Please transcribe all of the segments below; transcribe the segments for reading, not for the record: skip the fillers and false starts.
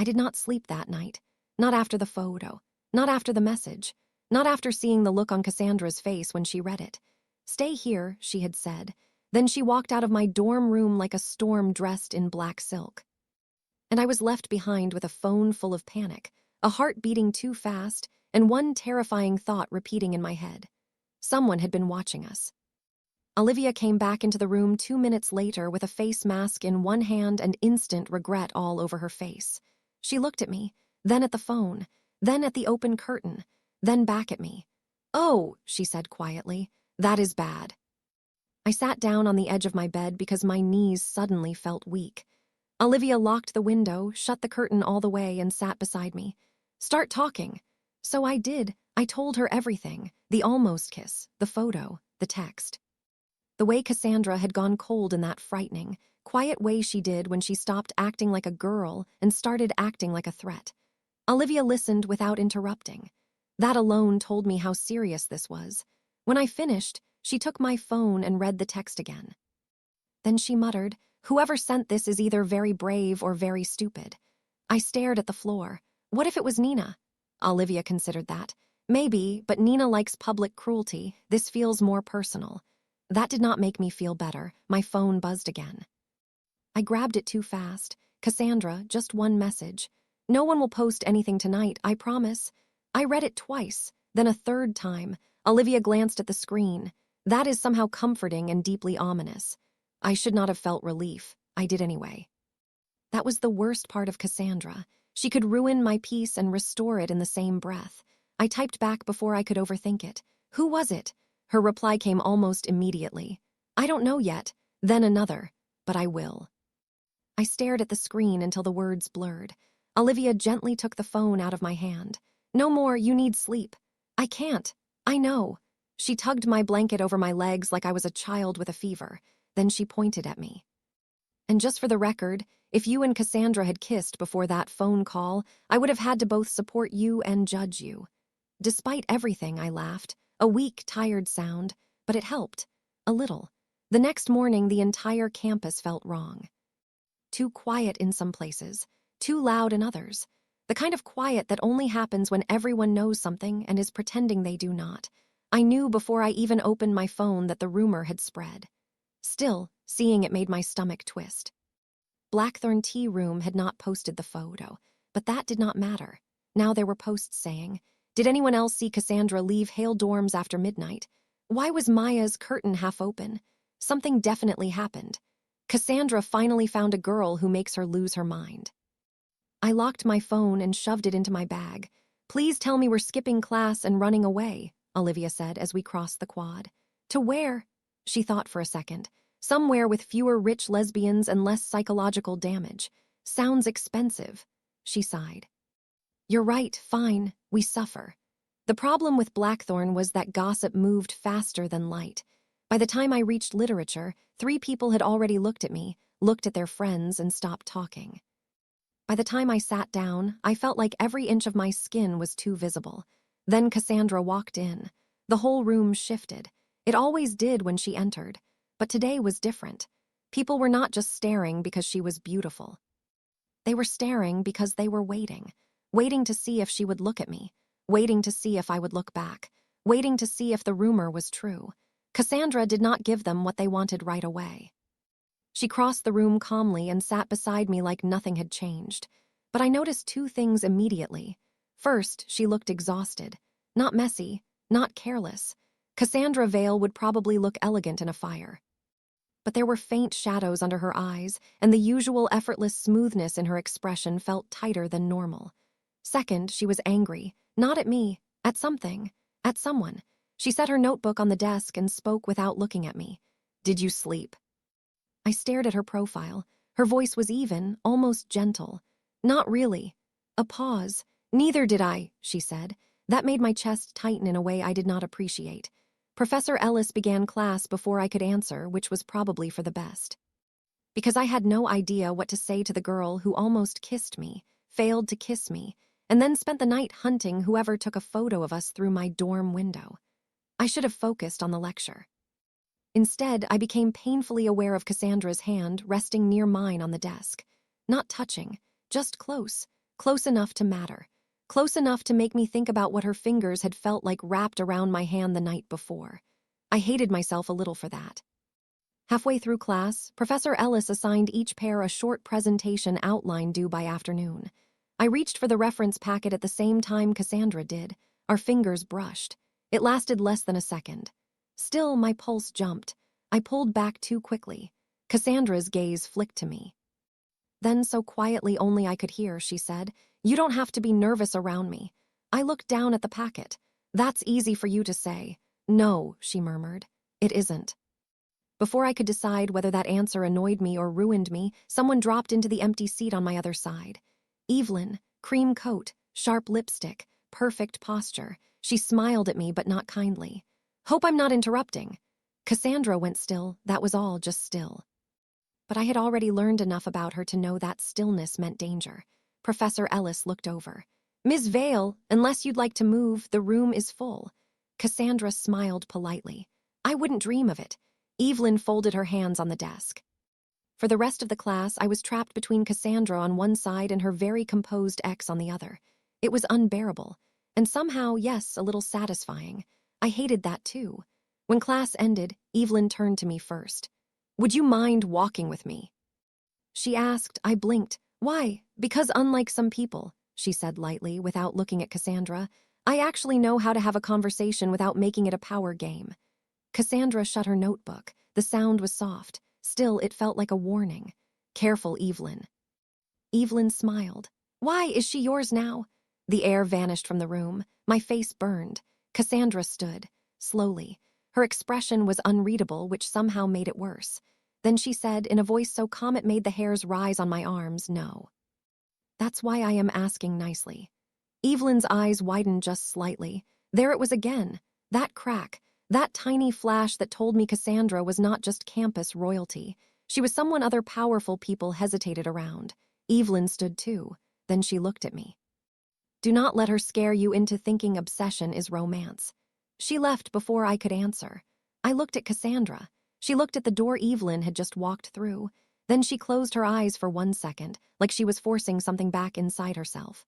I did not sleep that night. Not after the photo. Not after the message. Not after seeing the look on Cassandra's face when she read it. "Stay here," she had said. Then she walked out of my dorm room like a storm dressed in black silk. And I was left behind with a phone full of panic, a heart beating too fast, and one terrifying thought repeating in my head. Someone had been watching us. Olivia came back into the room 2 minutes later with a face mask in one hand and instant regret all over her face. She looked at me, then at the phone, then at the open curtain, then back at me. "Oh," she said quietly, "that is bad." I sat down on the edge of my bed because my knees suddenly felt weak. Olivia locked the window, shut the curtain all the way, and sat beside me. "Start talking." So I did. I told her everything. The almost kiss, the photo, the text. The way Cassandra had gone cold in that frightening, quiet way she did when she stopped acting like a girl and started acting like a threat. Olivia listened without interrupting. That alone told me how serious this was. When I finished, she took my phone and read the text again. Then she muttered, "Whoever sent this is either very brave or very stupid." I stared at the floor. What if it was Nina? Olivia considered that. Maybe, but Nina likes public cruelty. This feels more personal. That did not make me feel better. My phone buzzed again. I grabbed it too fast. "Cassandra, just one message. No one will post anything tonight, I promise." I read it twice, then a third time. Olivia glanced at the screen. That is somehow comforting and deeply ominous. I should not have felt relief. I did anyway. That was the worst part of Cassandra. She could ruin my peace and restore it in the same breath. I typed back before I could overthink it. "Who was it?" Her reply came almost immediately. "I don't know yet." Then another, "But I will." I stared at the screen until the words blurred. Olivia gently took the phone out of my hand. "No more, you need sleep." "I can't. I know." She tugged my blanket over my legs like I was a child with a fever. Then she pointed at me. "And just for the record, if you and Cassandra had kissed before that phone call, I would have had to both support you and judge you." Despite everything, I laughed. A weak, tired sound, but it helped. A little. The next morning, the entire campus felt wrong. Too quiet in some places, too loud in others. The kind of quiet that only happens when everyone knows something and is pretending they do not. I knew before I even opened my phone that the rumor had spread. Still, seeing it made my stomach twist. Blackthorne Tea Room had not posted the photo, but that did not matter. Now there were posts saying, "Did anyone else see Cassandra leave Hale dorms after midnight? Why was Maya's curtain half open? Something definitely happened. Cassandra finally found a girl who makes her lose her mind." I locked my phone and shoved it into my bag. "Please tell me we're skipping class and running away," Olivia said as we crossed the quad. "To where?" She thought for a second. "Somewhere with fewer rich lesbians and less psychological damage. Sounds expensive." She sighed. "You're right, fine, we suffer." The problem with Blackthorne was that gossip moved faster than light. By the time I reached literature, 3 people had already looked at me, looked at their friends, and stopped talking. By the time I sat down, I felt like every inch of my skin was too visible. Then Cassandra walked in. The whole room shifted. It always did when she entered. But today was different. People were not just staring because she was beautiful. They were staring because they were waiting. Waiting to see if she would look at me. Waiting to see if I would look back. Waiting to see if the rumor was true. Cassandra did not give them what they wanted right away. She crossed the room calmly and sat beside me like nothing had changed. But I noticed 2 things immediately. First, she looked exhausted. Not messy, not careless. Cassandra Vale would probably look elegant in a fire. But there were faint shadows under her eyes, and the usual effortless smoothness in her expression felt tighter than normal. Second, she was angry, not at me, at something, at someone. She set her notebook on the desk and spoke without looking at me. "Did you sleep?" I stared at her profile. Her voice was even, almost gentle. "Not really." A pause. "Neither did I," she said. That made my chest tighten in a way I did not appreciate. Professor Ellis began class before I could answer, which was probably for the best. Because I had no idea what to say to the girl who almost kissed me, failed to kiss me, and then spent the night hunting whoever took a photo of us through my dorm window. I should have focused on the lecture. Instead, I became painfully aware of Cassandra's hand resting near mine on the desk. Not touching, just close, Close enough to matter. Close enough to make me think about what her fingers had felt like wrapped around my hand the night before. I hated myself a little for that. Halfway through class, Professor Ellis assigned each pair a short presentation outline due by afternoon. I reached for the reference packet at the same time Cassandra did. Our fingers brushed. It lasted less than a second. Still, my pulse jumped. I pulled back too quickly. Cassandra's gaze flicked to me. Then, so quietly only I could hear, she said, "You don't have to be nervous around me." I looked down at the packet. "That's easy for you to say." "No," she murmured. "It isn't." Before I could decide whether that answer annoyed me or ruined me, someone dropped into the empty seat on my other side. Evelyn, cream coat, sharp lipstick, perfect posture. She smiled at me, but not kindly. "Hope I'm not interrupting." Cassandra went still, that was all, just still. But I had already learned enough about her to know that stillness meant danger. Professor Ellis looked over. "Ms. Vale, unless you'd like to move, the room is full." Cassandra smiled politely. "I wouldn't dream of it." Evelyn folded her hands on the desk. For the rest of the class, I was trapped between Cassandra on one side and her very composed ex on the other. It was unbearable. And somehow, yes, a little satisfying. I hated that too. When class ended, Evelyn turned to me first. "Would you mind walking with me?" She asked. I blinked. "Why?" "Because unlike some people," she said lightly, without looking at Cassandra, "I actually know how to have a conversation without making it a power game." Cassandra shut her notebook. The sound was soft. Still, it felt like a warning. "Careful, Evelyn." Evelyn smiled. "Why, is she yours now?" The air vanished from the room. My face burned. Cassandra stood, slowly. Her expression was unreadable, which somehow made it worse. Then she said, in a voice so calm it made the hairs rise on my arms, "No." "That's why I am asking nicely." Evelyn's eyes widened just slightly. There it was again. That crack. That tiny flash that told me Cassandra was not just campus royalty. She was someone other powerful people hesitated around. Evelyn stood too. Then she looked at me. "Do not let her scare you into thinking obsession is romance." She left before I could answer. I looked at Cassandra. She looked at the door Evelyn had just walked through. Then she closed her eyes for 1 second, like she was forcing something back inside herself.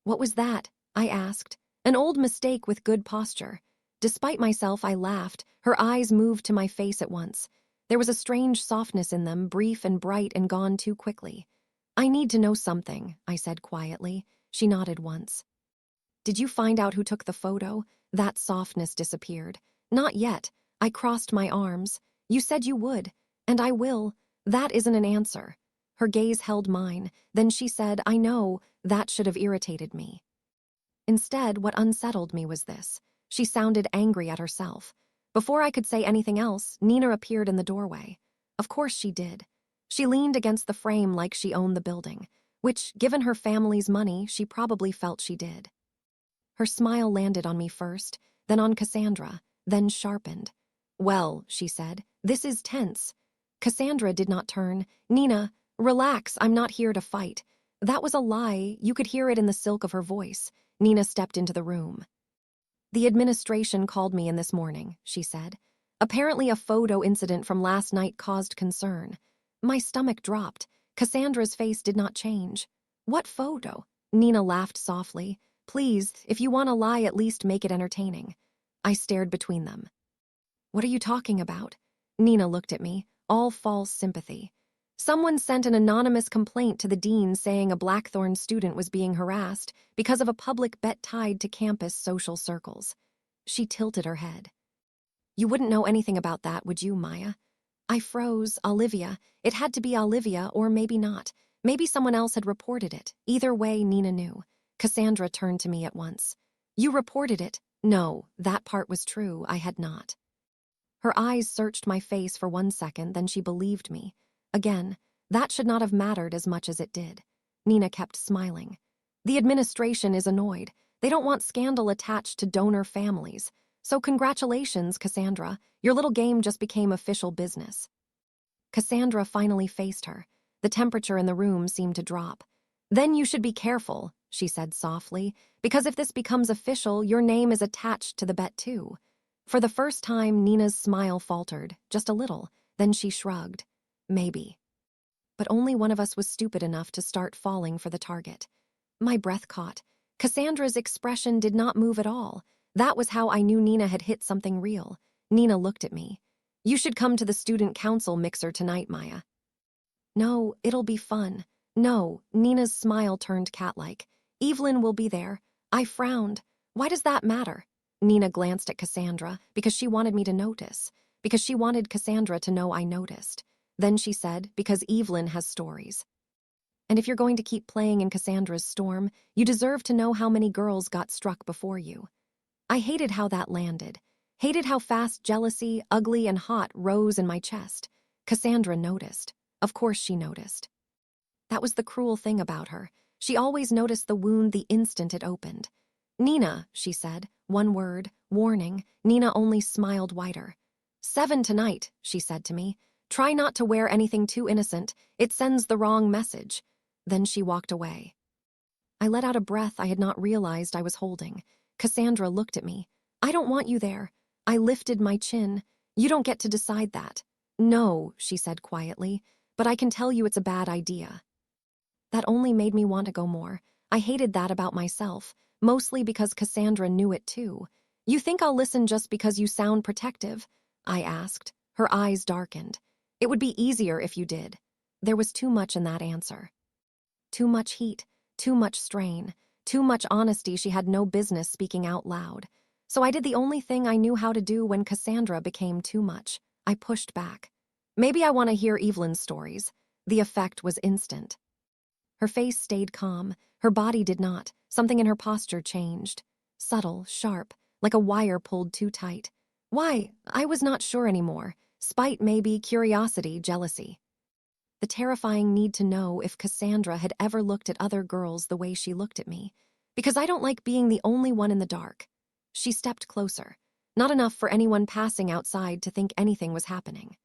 "What was that?" I asked. "An old mistake with good posture." Despite myself, I laughed. Her eyes moved to my face at once. There was a strange softness in them, brief and bright and gone too quickly. "I need to know something," I said quietly. She nodded once. "Did you find out who took the photo?" That softness disappeared. "Not yet." I crossed my arms. "You said you would, and I will." "That isn't an answer." Her gaze held mine. Then she said, "I know." That should have irritated me. Instead, what unsettled me was this. She sounded angry at herself. Before I could say anything else, Nina appeared in the doorway. Of course she did. She leaned against the frame like she owned the building, which, given her family's money, she probably felt she did. Her smile landed on me first, then on Cassandra, then sharpened. "Well," she said, "this is tense." Cassandra did not turn. "Nina, relax, I'm not here to fight." That was a lie. You could hear it in the silk of her voice. Nina stepped into the room. "The administration called me in this morning," she said. "Apparently a photo incident from last night caused concern." My stomach dropped. Cassandra's face did not change. "What photo?" Nina laughed softly. "Please, if you want to lie, at least make it entertaining." I stared between them. "What are you talking about?" Nina looked at me, all false sympathy. "Someone sent an anonymous complaint to the dean saying a Blackthorne student was being harassed because of a public bet tied to campus social circles." She tilted her head. "You wouldn't know anything about that, would you, Maya?" I froze. Olivia. It had to be Olivia, or maybe not. Maybe someone else had reported it. Either way, Nina knew. Cassandra turned to me at once. "You reported it?" "No, that part was true. I had not." Her eyes searched my face for 1 second, then she believed me. Again, that should not have mattered as much as it did. Nina kept smiling. "The administration is annoyed. They don't want scandal attached to donor families. So congratulations, Cassandra. Your little game just became official business." Cassandra finally faced her. The temperature in the room seemed to drop. "Then you should be careful," she said softly, "because if this becomes official, your name is attached to the bet too." For the first time, Nina's smile faltered, just a little. Then she shrugged. "Maybe." But only one of us was stupid enough to start falling for the target. My breath caught. Cassandra's expression did not move at all. That was how I knew Nina had hit something real. Nina looked at me. You should come to the student council mixer tonight, Maya. No, it'll be fun. No, Nina's smile turned cat-like. Evelyn will be there. I frowned. Why does that matter? Nina glanced at Cassandra because she wanted me to notice, because she wanted Cassandra to know I noticed. Then she said, because Evelyn has stories. And if you're going to keep playing in Cassandra's storm, you deserve to know how many girls got struck before you. I hated how that landed. Hated how fast jealousy, ugly and hot, rose in my chest. Cassandra noticed. Of course she noticed. That was the cruel thing about her. She always noticed the wound the instant it opened. Nina, she said. One word, warning. Nina only smiled wider. 7 tonight, she said to me. Try not to wear anything too innocent. It sends the wrong message. Then she walked away. I let out a breath I had not realized I was holding. Cassandra looked at me. I don't want you there. I lifted my chin. You don't get to decide that. No, she said quietly, but I can tell you it's a bad idea. That only made me want to go more. I hated that about myself, mostly because Cassandra knew it too. You think I'll listen just because you sound protective? I asked. Her eyes darkened. It would be easier if you did. There was too much in that answer. Too much heat, too much strain, too much honesty she had no business speaking out loud. So I did the only thing I knew how to do when Cassandra became too much. I pushed back. Maybe I want to hear Evelyn's stories. The effect was instant. Her face stayed calm. Her body did not. Something in her posture changed. Subtle, sharp, like a wire pulled too tight. Why? I was not sure anymore. Spite maybe, curiosity, jealousy. The terrifying need to know if Cassandra had ever looked at other girls the way she looked at me. Because I don't like being the only one in the dark. She stepped closer. Not enough for anyone passing outside to think anything was happening.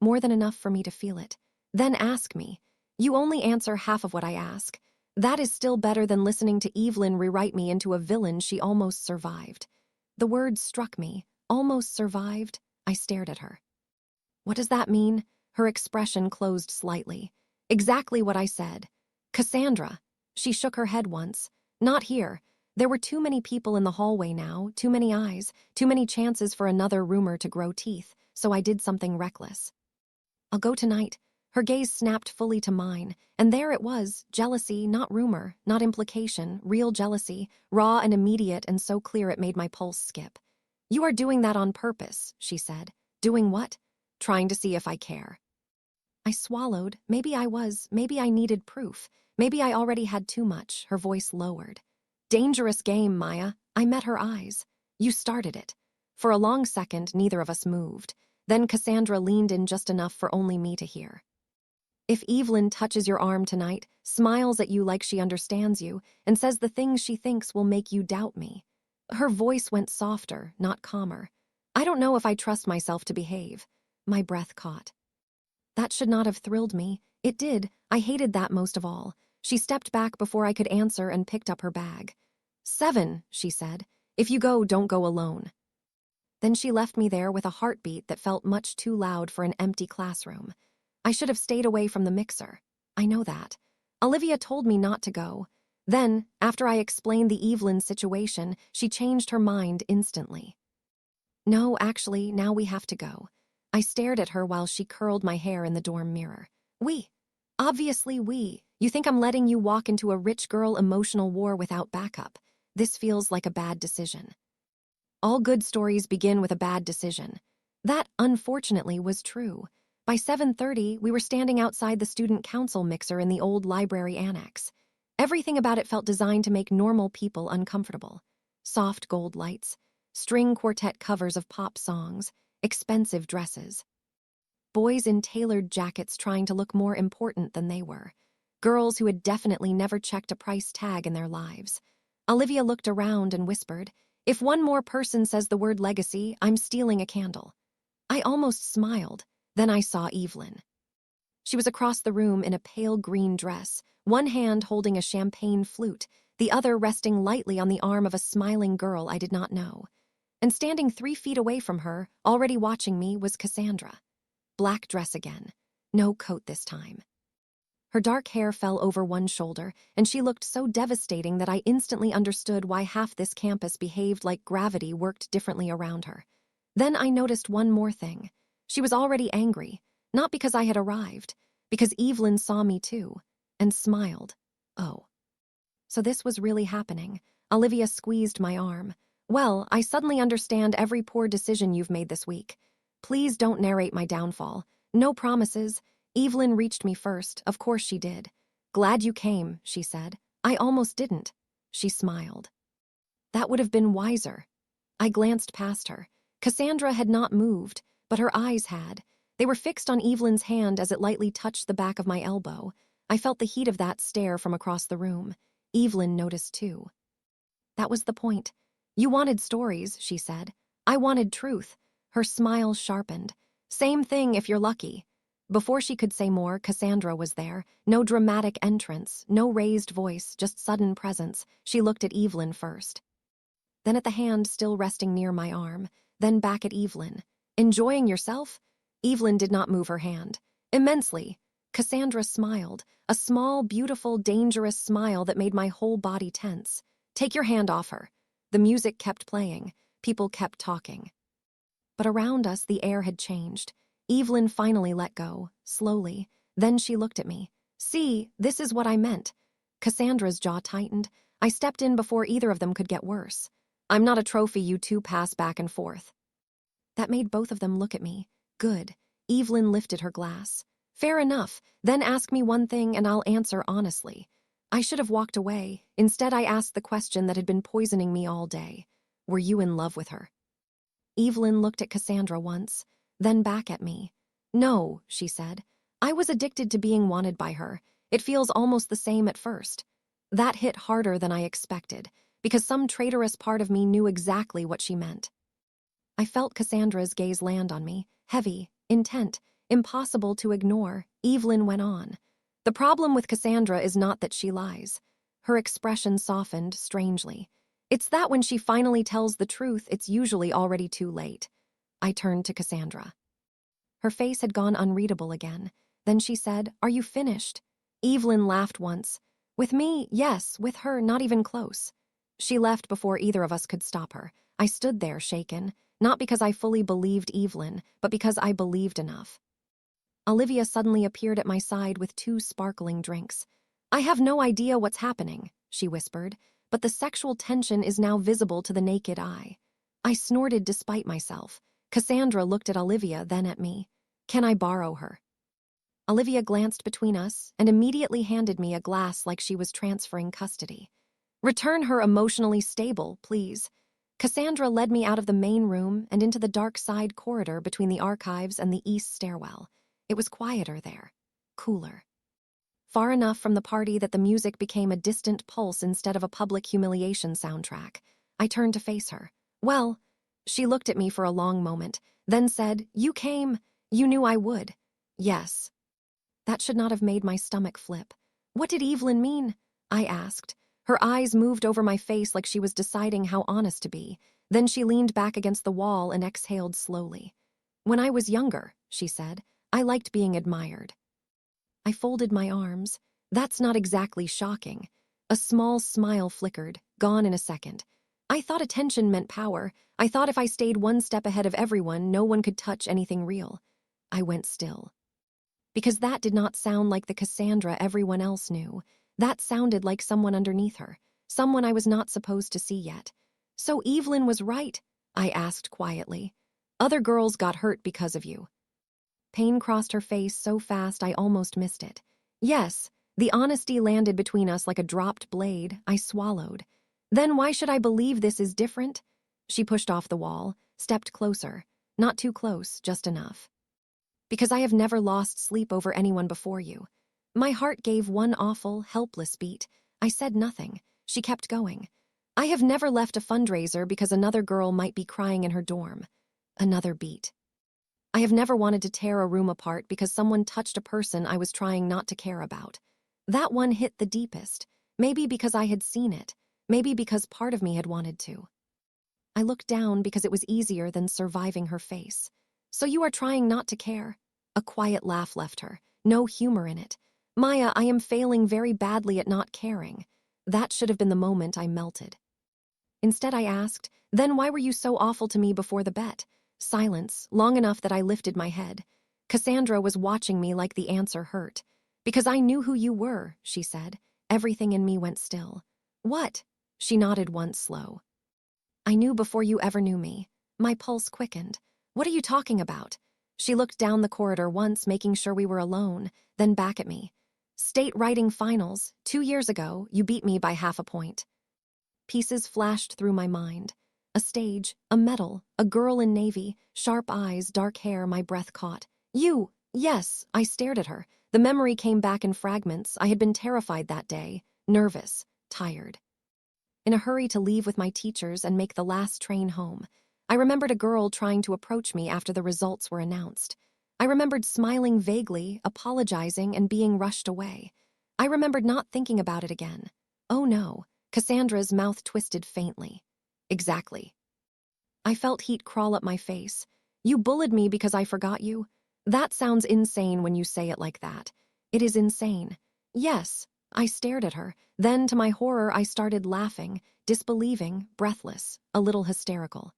More than enough for me to feel it. Then ask me. You only answer half of what I ask. That is still better than listening to Evelyn rewrite me into a villain she almost survived. The word struck me. Almost survived. I stared at her. What does that mean? Her expression closed slightly. Exactly what I said. Cassandra. She shook her head once. Not here. There were too many people in the hallway now, too many eyes, too many chances for another rumor to grow teeth, so I did something reckless. I'll go tonight. Her gaze snapped fully to mine, and there it was, jealousy, not rumor, not implication, real jealousy, raw and immediate and so clear it made my pulse skip. You are doing that on purpose, she said. Doing what? Trying to see if I care. I swallowed. Maybe I was. Maybe I needed proof. Maybe I already had too much. Her voice lowered. Dangerous game, Maya. I met her eyes. You started it. For a long second, neither of us moved. Then Cassandra leaned in just enough for only me to hear. If Evelyn touches your arm tonight, smiles at you like she understands you, and says the things she thinks will make you doubt me. Her voice went softer, not calmer. I don't know if I trust myself to behave. My breath caught. That should not have thrilled me. It did. I hated that most of all. She stepped back before I could answer and picked up her bag. 7, she said. If you go, don't go alone. Then she left me there with a heartbeat that felt much too loud for an empty classroom. I should have stayed away from the mixer. I know that. Olivia told me not to go. Then, after I explained the Evelyn situation, she changed her mind instantly. No, actually, now we have to go. I stared at her while she curled my hair in the dorm mirror. We. Obviously we. You think I'm letting you walk into a rich girl emotional war without backup. This feels like a bad decision. All good stories begin with a bad decision. That, unfortunately, was true. By 7:30, we were standing outside the student council mixer in the old library annex. Everything about it felt designed to make normal people uncomfortable. Soft gold lights, string quartet covers of pop songs, expensive dresses. Boys in tailored jackets trying to look more important than they were. Girls who had definitely never checked a price tag in their lives. Olivia looked around and whispered, "If one more person says the word legacy, I'm stealing a candle." I almost smiled. Then I saw Evelyn. She was across the room in a pale green dress, one hand holding a champagne flute, the other resting lightly on the arm of a smiling girl I did not know. And standing 3 feet away from her, already watching me, was Cassandra. Black dress again. No coat this time. Her dark hair fell over one shoulder, and she looked so devastating that I instantly understood why half this campus behaved like gravity worked differently around her. Then I noticed one more thing. She was already angry, not because I had arrived, because Evelyn saw me too, and smiled. Oh. So this was really happening. Olivia squeezed my arm. Well, I suddenly understand every poor decision you've made this week. Please don't narrate my downfall. No promises. Evelyn reached me first, of course she did. Glad you came, she said. I almost didn't. She smiled. That would have been wiser. I glanced past her. Cassandra had not moved, but her eyes had. They were fixed on Evelyn's hand as it lightly touched the back of my elbow. I felt the heat of that stare from across the room. Evelyn noticed too. That was the point. You wanted stories, she said. I wanted truth. Her smile sharpened. Same thing if you're lucky. Before she could say more, Cassandra was there. No dramatic entrance, no raised voice, just sudden presence. She looked at Evelyn first. Then at the hand still resting near my arm, then back at Evelyn. Enjoying yourself? Evelyn did not move her hand. Immensely. Cassandra smiled, a small, beautiful, dangerous smile that made my whole body tense. Take your hand off her. The music kept playing. People kept talking. But around us, the air had changed. Evelyn finally let go, slowly. Then she looked at me. See, this is what I meant. Cassandra's jaw tightened. I stepped in before either of them could get worse. I'm not a trophy you two pass back and forth. That made both of them look at me. Good. Evelyn lifted her glass. Fair enough. Then ask me one thing and I'll answer honestly. I should have walked away. Instead, I asked the question that had been poisoning me all day. Were you in love with her? Evelyn looked at Cassandra once, then back at me. No, she said. I was addicted to being wanted by her. It feels almost the same at first. That hit harder than I expected, because some traitorous part of me knew exactly what she meant. I felt Cassandra's gaze land on me, heavy, intent, impossible to ignore. Evelyn went on. The problem with Cassandra is not that she lies. Her expression softened strangely. It's that when she finally tells the truth, it's usually already too late. I turned to Cassandra. Her face had gone unreadable again. Then she said, Are you finished? Evelyn laughed once. With me, yes. With her, not even close. She left before either of us could stop her. I stood there shaken, not because I fully believed Evelyn, but because I believed enough. Olivia suddenly appeared at my side with 2 sparkling drinks. I have no idea what's happening, she whispered, but the sexual tension is now visible to the naked eye. I snorted despite myself. Cassandra looked at Olivia, then at me. Can I borrow her? Olivia glanced between us and immediately handed me a glass like she was transferring custody. Return her emotionally stable, please. Cassandra led me out of the main room and into the dark side corridor between the archives and the east stairwell. It was quieter there, cooler. Far enough from the party that the music became a distant pulse instead of a public humiliation soundtrack. I turned to face her. Well, she looked at me for a long moment, then said, You came. You knew I would. Yes. That should not have made my stomach flip. What did Evelyn mean? I asked. Her eyes moved over my face like she was deciding how honest to be. Then she leaned back against the wall and exhaled slowly. When I was younger, she said, I liked being admired. I folded my arms. That's not exactly shocking. A small smile flickered, gone in a second. I thought attention meant power. I thought if I stayed one step ahead of everyone, no one could touch anything real. I went still. Because that did not sound like the Cassandra everyone else knew. That sounded like someone underneath her, someone I was not supposed to see yet. So Evelyn was right, I asked quietly. Other girls got hurt because of you. Pain crossed her face so fast I almost missed it. Yes, the honesty landed between us like a dropped blade. I swallowed. Then why should I believe this is different? She pushed off the wall, stepped closer. Not too close, just enough. Because I have never lost sleep over anyone before you. My heart gave one awful, helpless beat. I said nothing. She kept going. I have never left a fundraiser because another girl might be crying in her dorm. Another beat. I have never wanted to tear a room apart because someone touched a person I was trying not to care about. That one hit the deepest. Maybe because I had seen it. Maybe because part of me had wanted to. I looked down because it was easier than surviving her face. So you are trying not to care? A quiet laugh left her. No humor in it. Maya, I am failing very badly at not caring. That should have been the moment I melted. Instead, I asked, then why were you so awful to me before the bet? Silence, long enough that I lifted my head. Cassandra was watching me like the answer hurt. Because I knew who you were, she said. Everything in me went still. What? She nodded once slow. I knew before you ever knew me. My pulse quickened. What are you talking about? She looked down the corridor once, making sure we were alone, then back at me. State writing finals. 2 years ago, you beat me by half a point. Pieces flashed through my mind. A stage, a medal, a girl in navy, sharp eyes, dark hair, my breath caught. You! Yes, I stared at her. The memory came back in fragments. I had been terrified that day, nervous, tired. In a hurry to leave with my teachers and make the last train home. I remembered a girl trying to approach me after the results were announced. I remembered smiling vaguely, apologizing, and being rushed away. I remembered not thinking about it again. Oh no, Cassandra's mouth twisted faintly. Exactly. I felt heat crawl up my face. You bullied me because I forgot you? That sounds insane when you say it like that. It is insane. Yes, I stared at her. Then, to my horror, I started laughing, disbelieving, breathless, a little hysterical.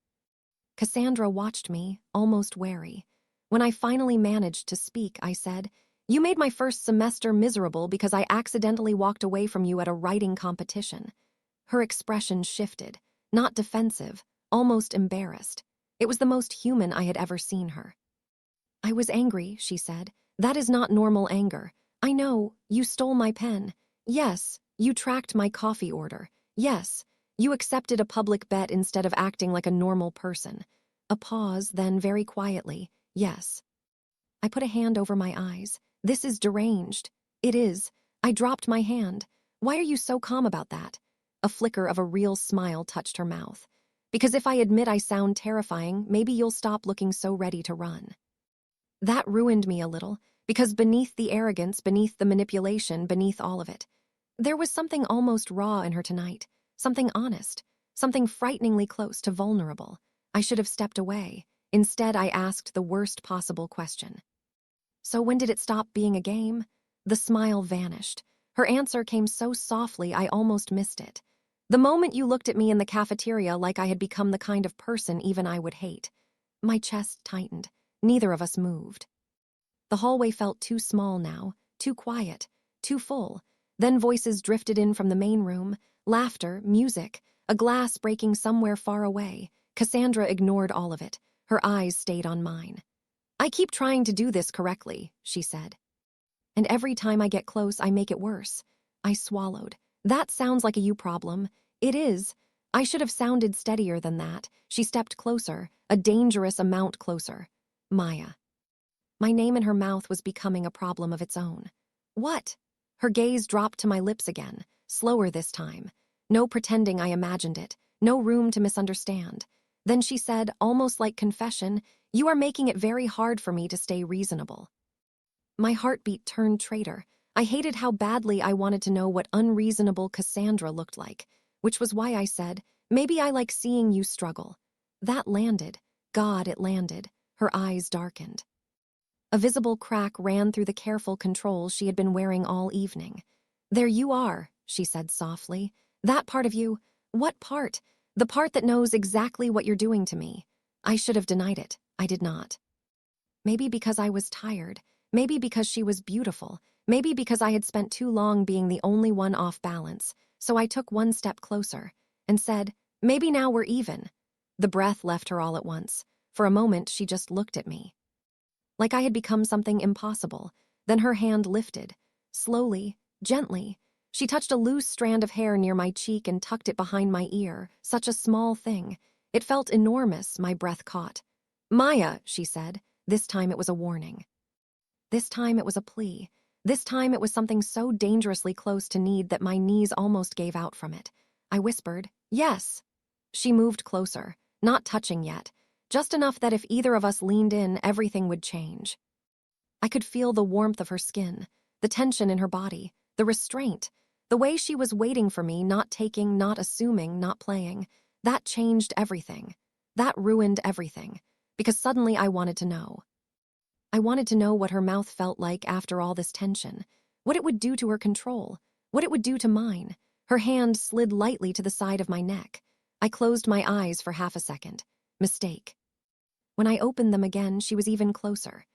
Cassandra watched me, almost wary. When I finally managed to speak, I said, you made my first semester miserable because I accidentally walked away from you at a writing competition. Her expression shifted, not defensive, almost embarrassed. It was the most human I had ever seen her. I was angry, she said. That is not normal anger. I know, you stole my pen. Yes, you tracked my coffee order. Yes, you accepted a public bet instead of acting like a normal person. A pause, then very quietly, yes. I put a hand over my eyes. This is deranged. It is. I dropped my hand. Why are you so calm about that? A flicker of a real smile touched her mouth. Because if I admit I sound terrifying, maybe you'll stop looking so ready to run. That ruined me a little, because beneath the arrogance, beneath the manipulation, beneath all of it, there was something almost raw in her tonight, something honest, something frighteningly close to vulnerable. I should have stepped away. Instead, I asked the worst possible question. So when did it stop being a game? The smile vanished. Her answer came so softly I almost missed it. The moment you looked at me in the cafeteria like I had become the kind of person even I would hate. My chest tightened. Neither of us moved. The hallway felt too small now, too quiet, too full. Then voices drifted in from the main room, laughter, music, a glass breaking somewhere far away. Cassandra ignored all of it. Her eyes stayed on mine. I keep trying to do this correctly, she said. And every time I get close, I make it worse. I swallowed. That sounds like a you problem. It is. I should have sounded steadier than that. She stepped closer, a dangerous amount closer. Maya. My name in her mouth was becoming a problem of its own. What? Her gaze dropped to my lips again, slower this time. No pretending I imagined it, no room to misunderstand. Then she said, almost like confession, you are making it very hard for me to stay reasonable. My heartbeat turned traitor. I hated how badly I wanted to know what unreasonable Cassandra looked like, which was why I said, maybe I like seeing you struggle. That landed. God, it landed. Her eyes darkened. A visible crack ran through the careful controls she had been wearing all evening. There you are, she said softly. That part of you. What part? The part that knows exactly what you're doing to me. I should have denied it. I did not. Maybe because I was tired. Maybe because she was beautiful. Maybe because I had spent too long being the only one off balance. So I took one step closer and said, maybe now we're even. The breath left her all at once. For a moment, she just looked at me. Like I had become something impossible. Then her hand lifted. Slowly, gently. She touched a loose strand of hair near my cheek and tucked it behind my ear. Such a small thing. It felt enormous, my breath caught. Maya, she said. This time it was a warning. This time it was a plea. This time it was something so dangerously close to need that my knees almost gave out from it. I whispered, yes. She moved closer, not touching yet. Just enough that if either of us leaned in, everything would change. I could feel the warmth of her skin, the tension in her body, the restraint, the way she was waiting for me, not taking, not assuming, not playing. That changed everything. That ruined everything. Because suddenly I wanted to know. I wanted to know what her mouth felt like after all this tension. what it would do to her control, what it would do to mine. Her hand slid lightly to the side of my neck. I closed my eyes for half a second. Mistake. When I opened them again, she was even closer.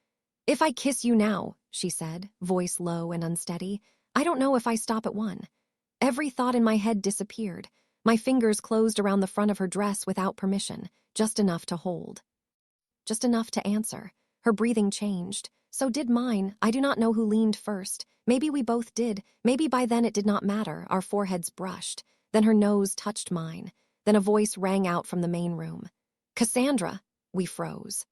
"If I kiss you now," she said, voice low and unsteady, "I don't know if I stop at one." Every thought in my head disappeared. My fingers closed around the front of her dress without permission, just enough to hold. Just enough to answer. Her breathing changed. So did mine. I do not know who leaned first. Maybe we both did. Maybe by then it did not matter. Our foreheads brushed. Then her nose touched mine. Then a voice rang out from the main room. "Cassandra!" We froze.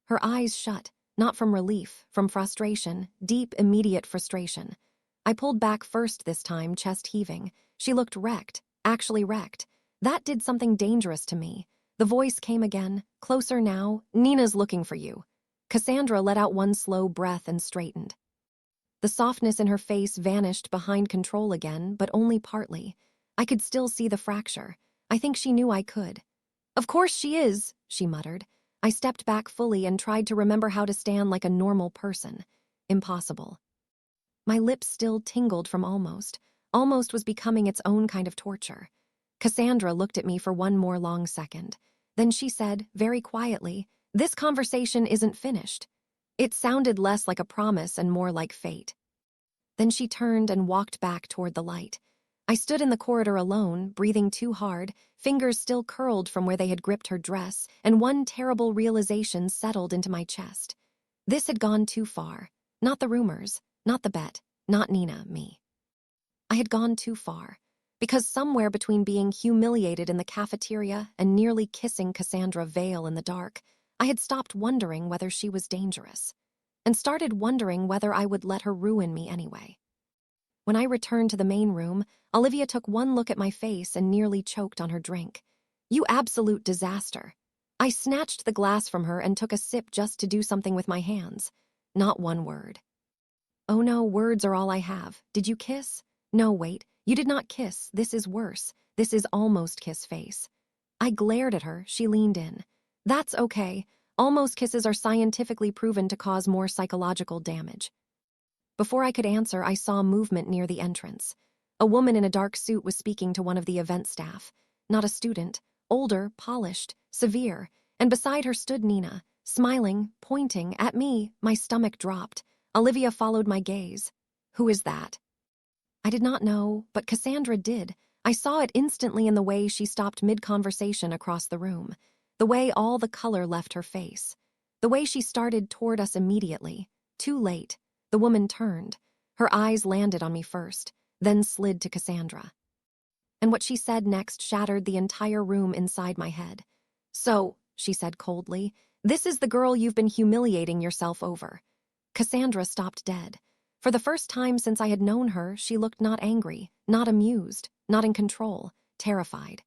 Her eyes shut, not from relief, from frustration, deep, immediate frustration. I pulled back first this time, chest heaving. She looked wrecked, actually wrecked. That did something dangerous to me. The voice came again, closer now. "Nina's looking for you." Cassandra let out one slow breath and straightened. The softness in her face vanished behind control again, but only partly. I could still see the fracture. I think she knew I could. "Of course she is," she muttered. I stepped back fully and tried to remember how to stand like a normal person. Impossible. My lips still tingled from almost. Almost was becoming its own kind of torture. Cassandra looked at me for one more long second. Then she said, very quietly, "This conversation isn't finished." It sounded less like a promise and more like fate. Then she turned and walked back toward the light. I stood in the corridor alone, breathing too hard, fingers still curled from where they had gripped her dress, and one terrible realization settled into my chest. This had gone too far. Not the rumors, not the bet, not Nina, me. I had gone too far. Because somewhere between being humiliated in the cafeteria and nearly kissing Cassandra Vale in the dark, I had stopped wondering whether she was dangerous, and started wondering whether I would let her ruin me anyway. When I returned to the main room, Olivia took one look at my face and nearly choked on her drink. "You absolute disaster." I snatched the glass from her and took a sip just to do something with my hands. Not one word. "Oh no, words are all I have. Did you kiss?" "No, wait, you did not kiss. This is worse. This is almost kiss face." I glared at her. She leaned in. "That's okay. Almost kisses are scientifically proven to cause more psychological damage." Before I could answer, I saw movement near the entrance. A woman in a dark suit was speaking to one of the event staff. Not a student. Older, polished, severe. And beside her stood Nina, smiling, pointing at me. My stomach dropped. Olivia followed my gaze. "Who is that?" I did not know, but Cassandra did. I saw it instantly in the way she stopped mid-conversation across the room. The way all the color left her face. The way she started toward us immediately. Too late. The woman turned. Her eyes landed on me first, then slid to Cassandra. And what she said next shattered the entire room inside my head. "So," she said coldly, "this is the girl you've been humiliating yourself over." Cassandra stopped dead. For the first time since I had known her, she looked not angry, not amused, not in control, terrified.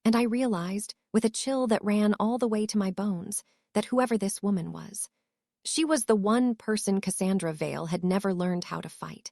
And I realized, with a chill that ran all the way to my bones, that whoever this woman was, she was the one person Cassandra Vale had never learned how to fight.